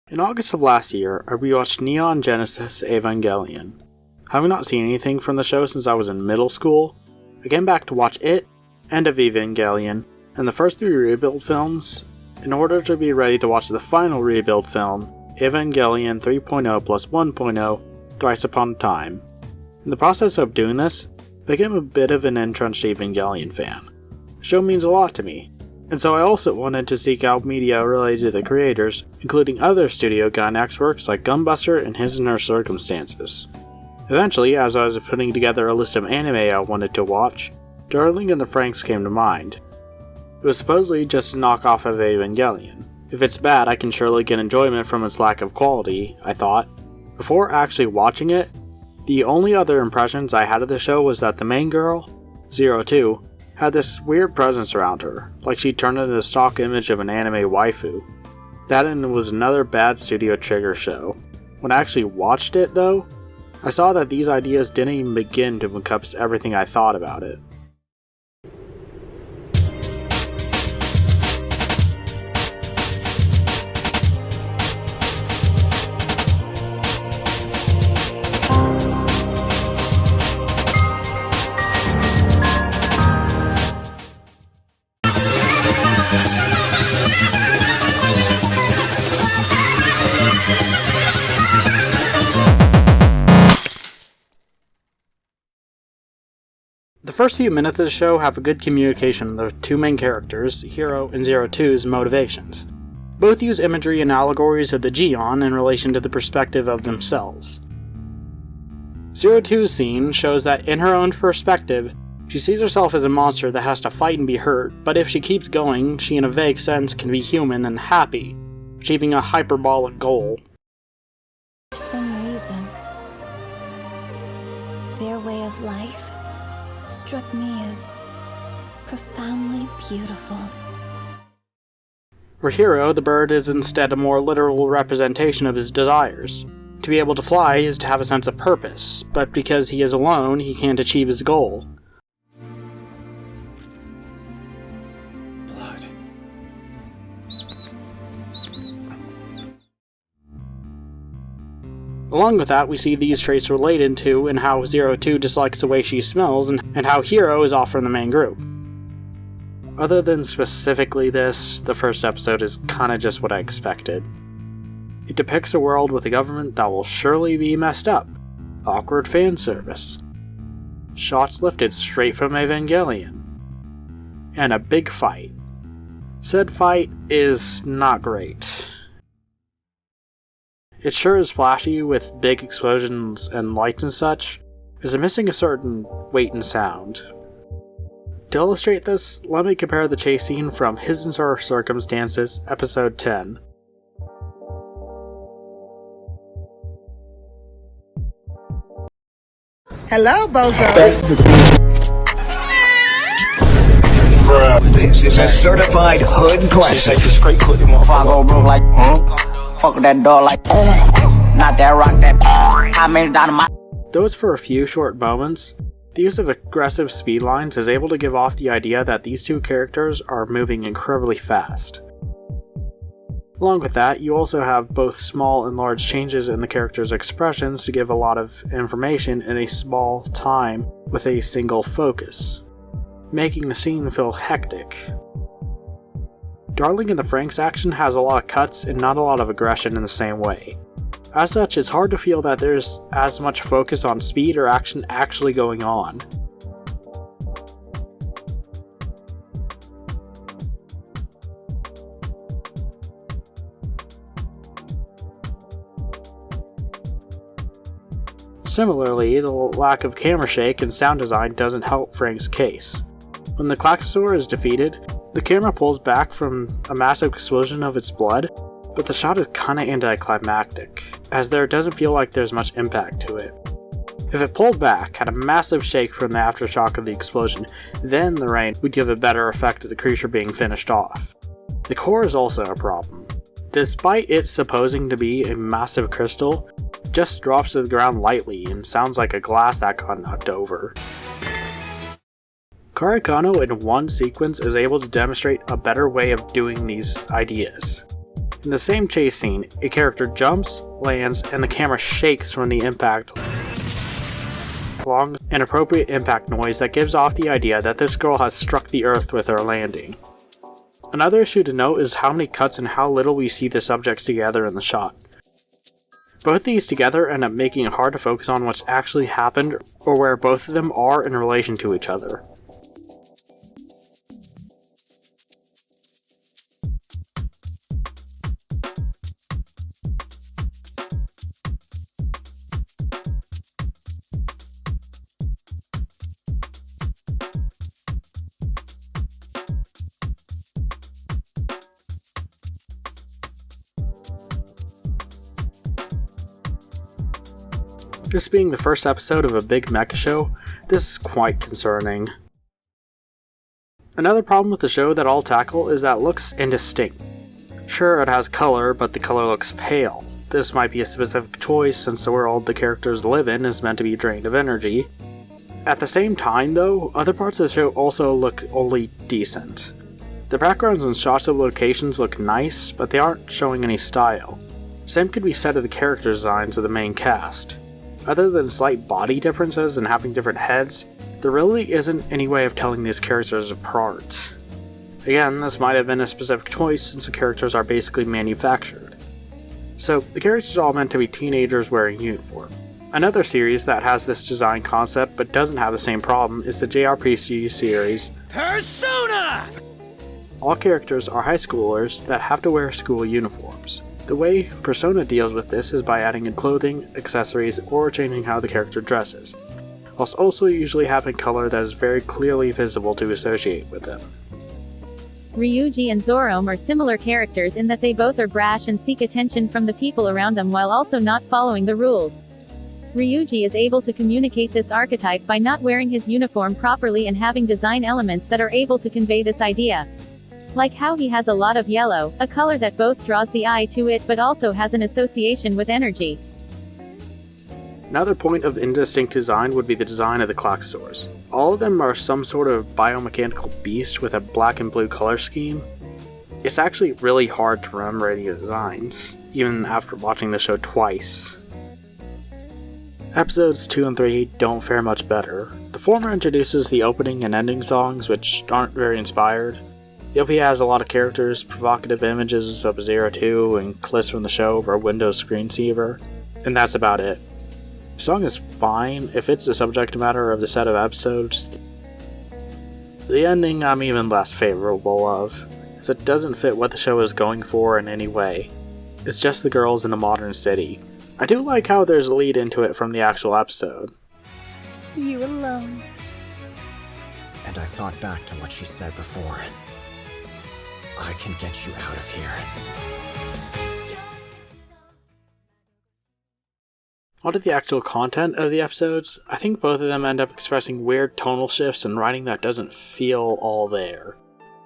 In August of last year, I rewatched Neon Genesis Evangelion. Having not seen anything from the show since I was in middle school, I came back to watch it, End of Evangelion, and the first 3 Rebuild films, in order to be ready to watch the final Rebuild film, Evangelion 3.0 plus 1.0, Thrice Upon a Time. In the process of doing this, I became a bit of an entrenched Evangelion fan. The show means a lot to me, and so I also wanted to seek out media related to the creators, including other Studio Gainax works like Gunbuster and His Inner Circumstances. Eventually, as I was putting together a list of anime I wanted to watch, Darling and the Franxx came to mind. It was supposedly just a knockoff of Evangelion. If it's bad, I can surely get enjoyment from its lack of quality, I thought. Before actually watching it, the only other impressions I had of the show was that the main girl, 02, had this weird presence around her, like she turned into a stock image of an anime waifu. That and it was another bad Studio Trigger show. When I actually watched it, though, I saw that these ideas didn't even begin to encompass everything I thought about it. The first few minutes of the show have a good communication of the 2 main characters, Hiro and 02's motivations. Both use imagery and allegories of the Gion in relation to the perspective of themselves. 02's scene shows that in her own perspective, she sees herself as a monster that has to fight and be hurt, but if she keeps going, she in a vague sense can be human and happy, achieving a hyperbolic goal. For some reason, their way of life struck me as profoundly beautiful. For Hiro, the bird is instead a more literal representation of his desires. To be able to fly is to have a sense of purpose, but because he is alone, he can't achieve his goal. Blood. Along with that, we see these traits related to and how 02 dislikes the way she smells and how Hiro is off from the main group. Other than specifically this, the first episode is kinda just what I expected. It depicts a world with a government that will surely be messed up. Awkward fan service. Shots lifted straight from Evangelion. And a big fight. Said fight is not great. It sure is flashy with big explosions and lights and such, is missing a certain weight and sound. To illustrate this, let me compare the chase scene from His Inner Circumstances, episode 10. Hello, bozo. This is a certified hood classic. Straight put him off. I go broke like, fuck that door like, not that rock that, I made it down to my. Though it's for a few short moments, the use of aggressive speed lines is able to give off the idea that these 2 characters are moving incredibly fast. Along with that, you also have both small and large changes in the characters' expressions to give a lot of information in a small time with a single focus, making the scene feel hectic. Darling and the Franxx action has a lot of cuts and not a lot of aggression in the same way. As such, it's hard to feel that there's as much focus on speed or action actually going on. Similarly, the lack of camera shake and sound design doesn't help Franxx's case. When the Klaxosaur is defeated, the camera pulls back from a massive explosion of its blood, but the shot is kinda anticlimactic, as there doesn't feel like there's much impact to it. If it pulled back, had a massive shake from the aftershock of the explosion, then the rain would give a better effect of the creature being finished off. The core is also a problem. Despite it supposing to be a massive crystal, it just drops to the ground lightly and sounds like a glass that got knocked over. Karakano in one sequence is able to demonstrate a better way of doing these ideas. In the same chase scene, a character jumps, lands, and the camera shakes from the impact, along an appropriate impact noise that gives off the idea that this girl has struck the earth with her landing. Another issue to note is how many cuts and how little we see the subjects together in the shot. Both these together end up making it hard to focus on what's actually happened or where both of them are in relation to each other. This being the first episode of a big mecha show, this is quite concerning. Another problem with the show that I'll tackle is that it looks indistinct. Sure, it has color, but the color looks pale. This might be a specific choice since the world the characters live in is meant to be drained of energy. At the same time though, other parts of the show also look only decent. The backgrounds and shots of locations look nice, but they aren't showing any style. Same could be said of the character designs of the main cast. Other than slight body differences and having different heads, there really isn't any way of telling these characters apart. Again, this might have been a specific choice since the characters are basically manufactured. So, the characters are all meant to be teenagers wearing uniform. Another series that has this design concept but doesn't have the same problem is the JRPG series Persona! All characters are high schoolers that have to wear school uniforms. The way Persona deals with this is by adding in clothing, accessories, or changing how the character dresses, whilst also usually having color that is very clearly visible to associate with them. Ryuji and Zorome are similar characters in that they both are brash and seek attention from the people around them while also not following the rules. Ryuji is able to communicate this archetype by not wearing his uniform properly and having design elements that are able to convey this idea. Like how he has a lot of yellow, a color that both draws the eye to it but also has an association with energy. Another point of indistinct design would be the design of the clock stores. All of them are some sort of biomechanical beast with a black and blue color scheme. It's actually really hard to remember any of the designs, even after watching the show twice. Episodes 2 and 3 don't fare much better. The former introduces the opening and ending songs, which aren't very inspired. The OP has a lot of characters, provocative images of Zero 2, and clips from the show over a Windows screensaver, and that's about it. The song is fine if it's the subject matter of the set of episodes. The ending I'm even less favorable of, as it doesn't fit what the show is going for in any way. It's just the girls in a modern city. I do like how there's a lead into it from the actual episode. You alone. And I thought back to what she said before. I can get you out of here. Onto the actual content of the episodes, I think both of them end up expressing weird tonal shifts and writing that doesn't feel all there.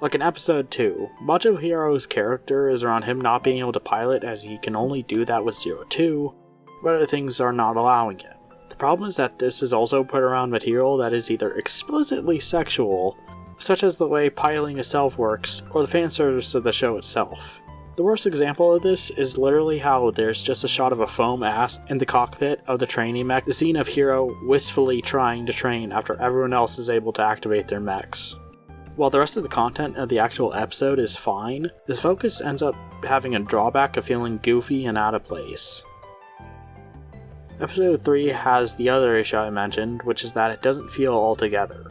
Like in episode 2, much of Hiro's character is around him not being able to pilot as he can only do that with Zero 2, but other things are not allowing him. The problem is that this is also put around material that is either explicitly sexual, such as the way piloting itself works, or the fan service of the show itself. The worst example of this is literally how there's just a shot of a foam ass in the cockpit of the training mech, the scene of Hiro wistfully trying to train after everyone else is able to activate their mechs. While the rest of the content of the actual episode is fine, the focus ends up having a drawback of feeling goofy and out of place. Episode 3 has the other issue I mentioned, which is that it doesn't feel all together.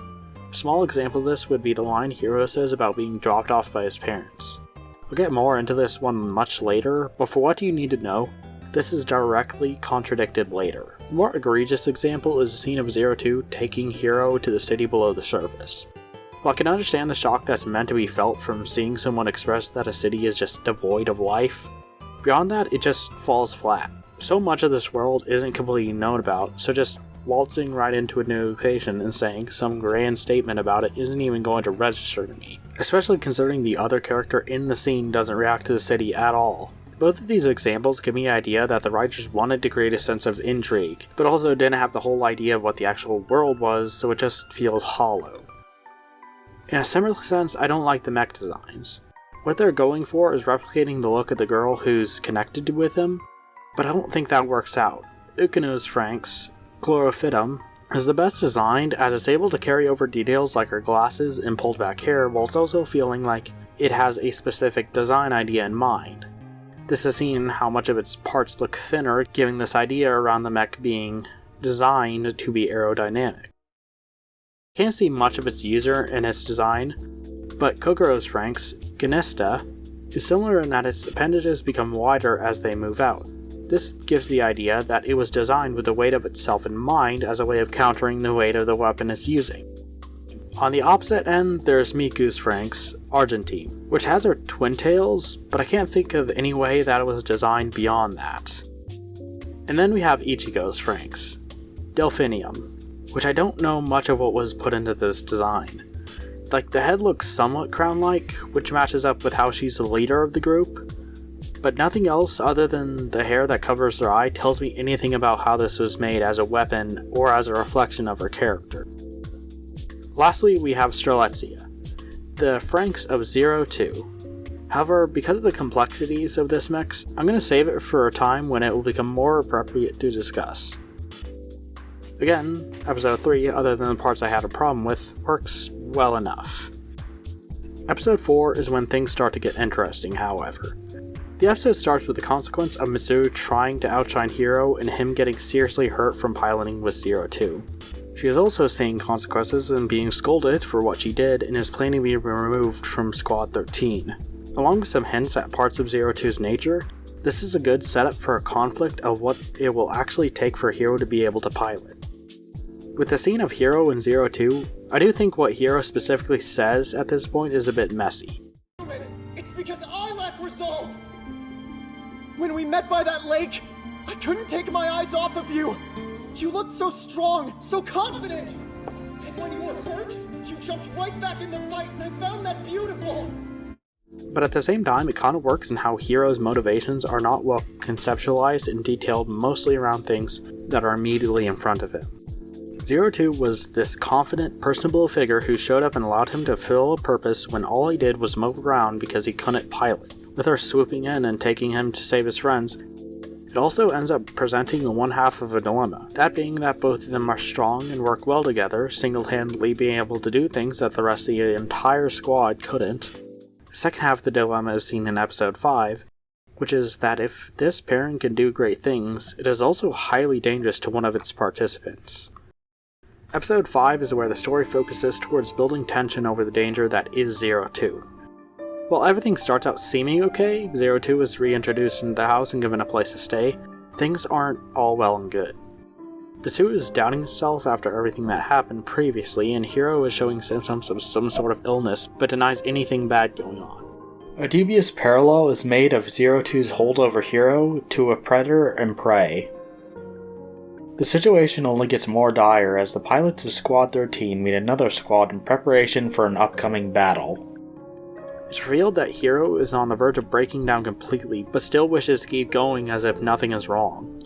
A small example of this would be the line Hiro says about being dropped off by his parents. We'll get more into this one much later, but for what you need to know, this is directly contradicted later. The more egregious example is the scene of Zero 2 taking Hiro to the city below the surface. While I can understand the shock that's meant to be felt from seeing someone express that a city is just devoid of life, beyond that it just falls flat. So much of this world isn't completely known about, so just waltzing right into a new location and saying some grand statement about it isn't even going to register to me, especially considering the other character in the scene doesn't react to the city at all. Both of these examples give me the idea that the writers wanted to create a sense of intrigue, but also didn't have the whole idea of what the actual world was, so it just feels hollow. In a similar sense, I don't like the mech designs. What they're going for is replicating the look of the girl who's connected with him, but I don't think that works out. Ukino's Franxx, Chlorophytum, is the best designed as it's able to carry over details like her glasses and pulled back hair whilst also feeling like it has a specific design idea in mind. This is seen in how much of its parts look thinner, giving this idea around the mech being designed to be aerodynamic. Can't see much of its user in its design, but Kokoro's Franxx, Ganesta, is similar in that its appendages become wider as they move out. This gives the idea that it was designed with the weight of itself in mind as a way of countering the weight of the weapon it's using. On the opposite end, there's Miku's Franxx, Argentine, which has her twin tails, but I can't think of any way that it was designed beyond that. And then we have Ichigo's Franxx, Delphinium, which I don't know much of what was put into this design. Like, the head looks somewhat crown-like, which matches up with how she's the leader of the group, but nothing else other than the hair that covers her eye tells me anything about how this was made as a weapon or as a reflection of her character. Lastly, we have Strelitzia, the Franxx of 02. However, because of the complexities of this mech, I'm going to save it for a time when it will become more appropriate to discuss. Again, episode 3, other than the parts I had a problem with, works well enough. Episode 4 is when things start to get interesting, however. The episode starts with the consequence of Mitsuru trying to outshine Hiro and him getting seriously hurt from piloting with 02. She is also seeing consequences and being scolded for what she did and is planning to be removed from Squad 13. Along with some hints at parts of 02's nature, this is a good setup for a conflict of what it will actually take for Hiro to be able to pilot. With the scene of Hiro and 02, I do think what Hiro specifically says at this point is a bit messy. It's because I lack resolve! When we met by that lake, I couldn't take my eyes off of you! You looked so strong, so confident! And when you were hurt, you jumped right back in the fight and I found that beautiful! But at the same time, it kind of works in how Hiro's motivations are not well conceptualized and detailed mostly around things that are immediately in front of him. 02 was this confident, personable figure who showed up and allowed him to fulfill a purpose when all he did was mope around because he couldn't pilot. With her swooping in and taking him to save his friends, it also ends up presenting one half of a dilemma, that being that both of them are strong and work well together, single-handedly being able to do things that the rest of the entire squad couldn't. The second half of the dilemma is seen in episode 5, which is that if this pairing can do great things, it is also highly dangerous to one of its participants. Episode 5 is where the story focuses towards building tension over the danger that is 02. While everything starts out seeming okay, 02 is reintroduced into the house and given a place to stay, things aren't all well and good. Mitsuru is doubting himself after everything that happened previously, and Hiro is showing symptoms of some sort of illness, but denies anything bad going on. A dubious parallel is made of 02's hold over Hiro to a predator and prey. The situation only gets more dire as the pilots of Squad 13 meet another squad in preparation for an upcoming battle. It's revealed that Hiro is on the verge of breaking down completely, but still wishes to keep going as if nothing is wrong.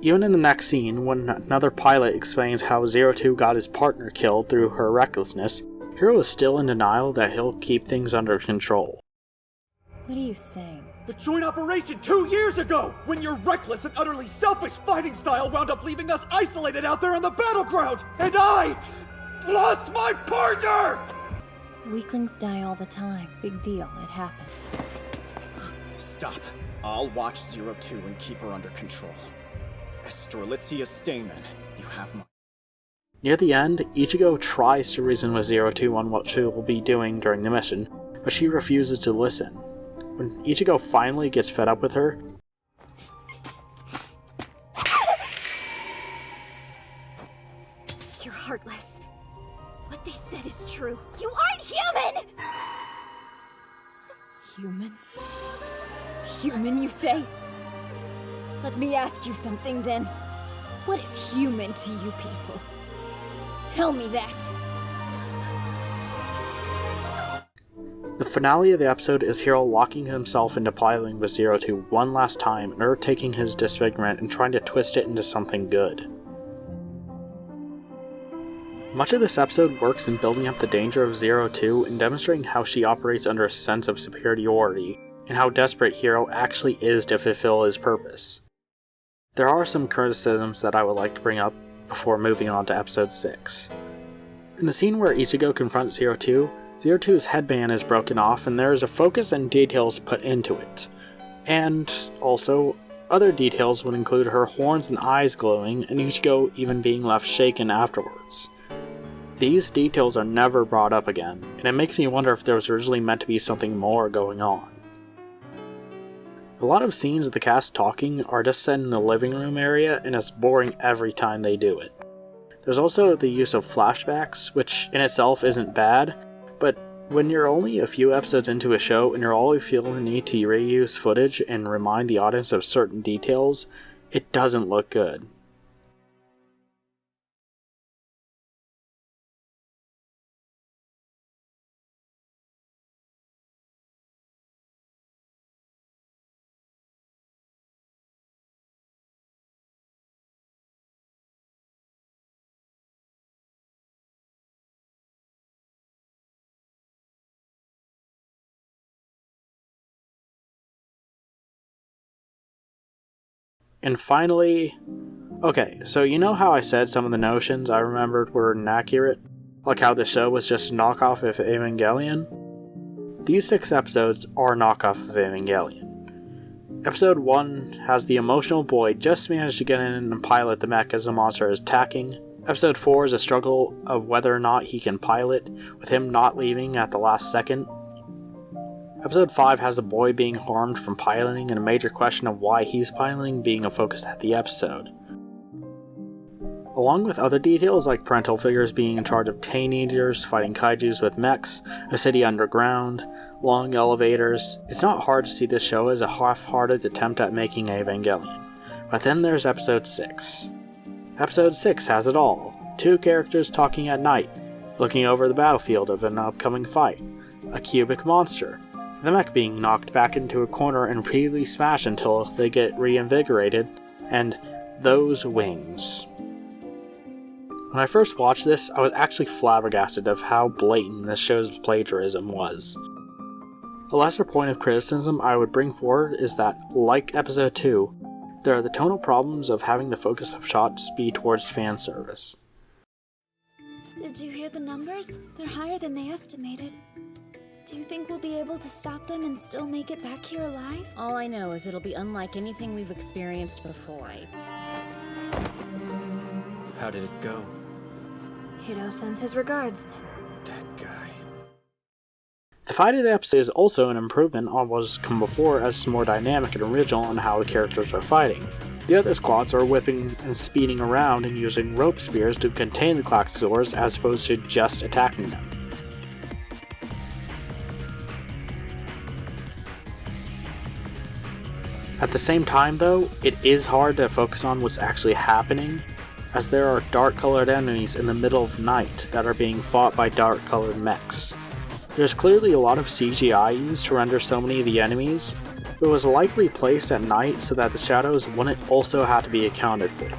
Even in the next scene, when another pilot explains how 02 got his partner killed through her recklessness, Hiro is still in denial that he'll keep things under control. What are you saying? The joint operation 2 years ago, when your reckless and utterly selfish fighting style wound up leaving us isolated out there on the battleground, and I lost my partner! Weaklings die all the time. Big deal, it happens. Stop. I'll watch 02 and keep her under control. Strelitzia Stamen, you have my... Near the end, Ichigo tries to reason with 02 on what she will be doing during the mission, but she refuses to listen. When Ichigo finally gets fed up with her, You're heartless. What they said is true. You aren't human! Human? Human, you say? Let me ask you something then. What is human to you people? Tell me that. the finale of the episode is Hiro locking himself into piloting with 02 one last time and her taking his disfigurement and trying to twist it into something good. Much of this episode works in building up the danger of Zero Two and demonstrating how she operates under a sense of superiority, and how desperate Hiro actually is to fulfill his purpose. There are some criticisms that I would like to bring up before moving on to episode 6. In the scene where Ichigo confronts Zero Two, Zero Two's headband is broken off and there is a focus and details put into it. And also, other details would include her horns and eyes glowing, and Ichigo even being left shaken afterwards. These details are never brought up again, and it makes me wonder if there was originally meant to be something more going on. A lot of scenes of the cast talking are just set in the living room area, and it's boring every time they do it. There's also the use of flashbacks, which in itself isn't bad, but when you're only a few episodes into a show and you're always feeling the need to reuse footage and remind the audience of certain details, it doesn't look good. And finally, okay, so you know how I said some of the notions I remembered were inaccurate? Like how the show was just a knockoff of Evangelion? These 6 episodes are a knockoff of Evangelion. Episode 1 has the emotional boy just managed to get in and pilot the mech as the monster is attacking. Episode 4 is a struggle of whether or not he can pilot, with him not leaving at the last second. Episode 5 has a boy being harmed from piloting and a major question of why he's piloting being a focus at the episode. Along with other details like parental figures being in charge of teenagers fighting kaijus with mechs, a city underground, long elevators, it's not hard to see this show as a half-hearted attempt at making Evangelion. But then there's episode 6. Episode 6 has it all. 2 characters talking at night, looking over the battlefield of an upcoming fight, a cubic monster, the mech being knocked back into a corner and repeatedly smashed until they get reinvigorated, and those wings. When I first watched this, I was actually flabbergasted of how blatant this show's plagiarism was. A lesser point of criticism I would bring forward is that, like episode 2, there are the tonal problems of having the focus of shots be towards fan service. Did you hear the numbers? They're higher than they estimated. Do you think we'll be able to stop them and still make it back here alive? All I know is it'll be unlike anything we've experienced before. How did it go? Hiro sends his regards. That guy. The fight of the episode is also an improvement on what has come before, as it's more dynamic and original in how the characters are fighting. The other squads are whipping and speeding around and using rope spears to contain the Klaxors as opposed to just attacking them. At the same time though, it is hard to focus on what's actually happening, as there are dark-colored enemies in the middle of night that are being fought by dark-colored mechs. There's clearly a lot of CGI used to render so many of the enemies, but it was likely placed at night so that the shadows wouldn't also have to be accounted for.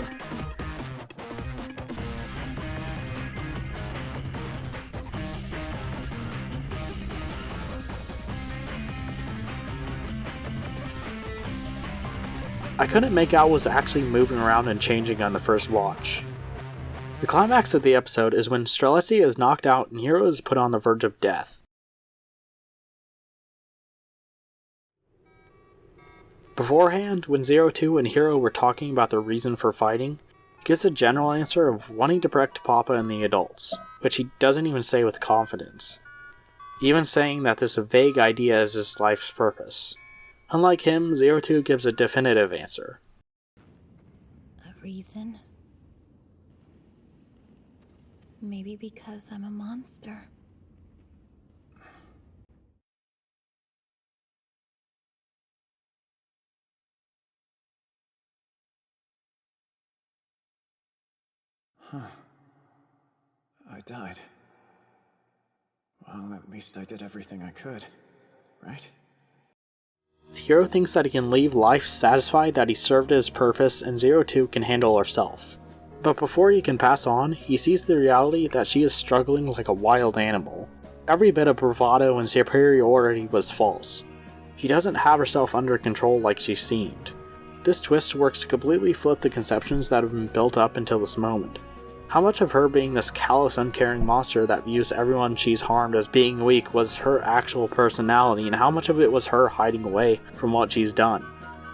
I couldn't make out what was actually moving around and changing on the first watch. The climax of the episode is when Strelitzia is knocked out and Hiro is put on the verge of death. Beforehand, when Zero Two and Hiro were talking about their reason for fighting, he gives a general answer of wanting to protect Papa and the adults, which he doesn't even say with confidence, even saying that this vague idea is his life's purpose. Unlike him, Zero Two gives a definitive answer. A reason? Maybe because I'm a monster. Huh. I died. Well, at least I did everything I could, right? Hiro thinks that he can leave life satisfied that he served his purpose and Zero Two can handle herself. But before he can pass on, he sees the reality that she is struggling like a wild animal. Every bit of bravado and superiority was false. She doesn't have herself under control like she seemed. This twist works to completely flip the conceptions that have been built up until this moment. How much of her being this callous, uncaring monster that views everyone she's harmed as being weak was her actual personality, and how much of it was her hiding away from what she's done?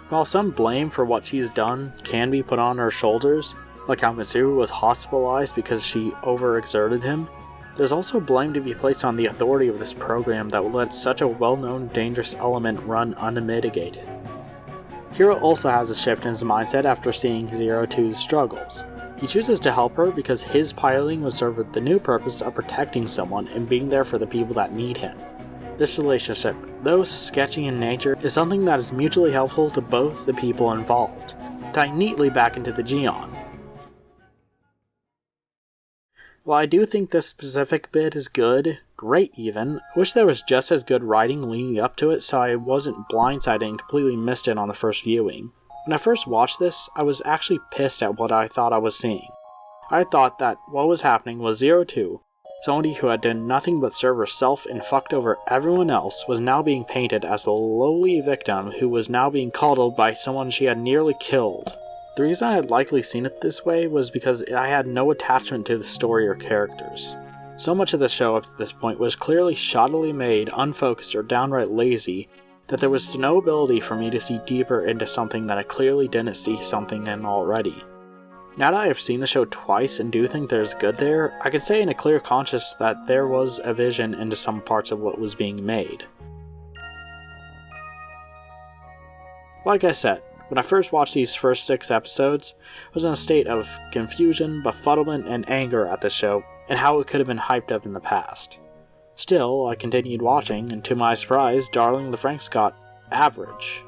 While some blame for what she's done can be put on her shoulders, like how Mitsuru was hospitalized because she overexerted him, there's also blame to be placed on the authority of this program that would let such a well-known dangerous element run unmitigated. Hiro also has a shift in his mindset after seeing 02's struggles. He chooses to help her because his piloting would serve the new purpose of protecting someone and being there for the people that need him. This relationship, though sketchy in nature, is something that is mutually helpful to both the people involved, tying neatly back into the Gion. While I do think this specific bit is good, great even, I wish there was just as good writing leading up to it so I wasn't blindsided and completely missed it on the first viewing. When I first watched this, I was actually pissed at what I thought I was seeing. I thought that what was happening was 02, somebody who had done nothing but serve herself and fucked over everyone else, was now being painted as the lowly victim who was now being coddled by someone she had nearly killed. The reason I had likely seen it this way was because I had no attachment to the story or characters. So much of the show up to this point was clearly shoddily made, unfocused, or downright lazy, that there was no ability for me to see deeper into something that I clearly didn't see something in already. Now that I have seen the show twice and do think there's good there, I can say in a clear conscience that there was a vision into some parts of what was being made. Like I said, when I first watched these first 6 episodes, I was in a state of confusion, befuddlement, and anger at the show, and how it could have been hyped up in the past. Still, I continued watching, and to my surprise, Darling the Franxx got average.